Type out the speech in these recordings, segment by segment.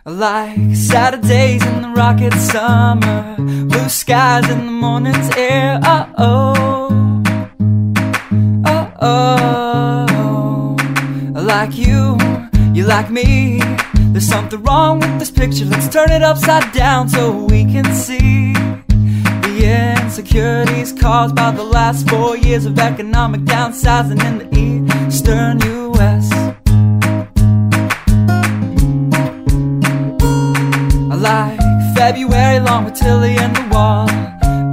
Like Saturdays in the rocket summer, blue skies in the morning's air. Oh, oh, oh. Like you like me. There's something wrong with this picture. Let's turn it upside down so we can see the insecurities caused by the last 4 years of economic downsizing in the eastern U.S. Like February long with Tilly and the wall,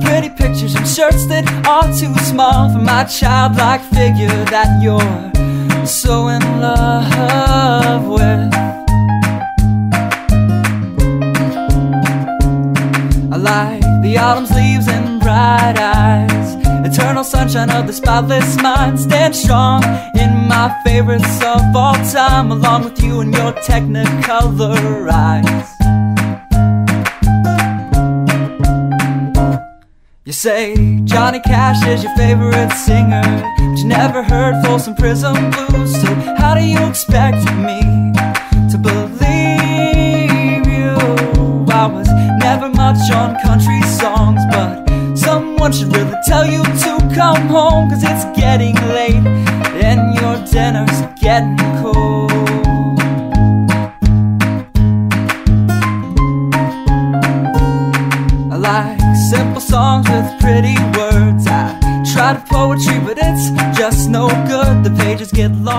pretty pictures and shirts that are too small for my childlike figure that you're so in love with. I like the autumn's leaves and bright eyes, eternal sunshine of the spotless mind. Stand strong in my favorites of all time, along with you and your technicolor eyes. You say Johnny Cash is your favorite singer, but you never heard Folsom Prison Blues. So how do you expect me to believe you? I was never much on country songs, but someone should really tell you to come home, 'cause it's getting late and your dinner's getting cold. I like simple songs with pretty words. I try to poetry, but it's just no good. The pages get long.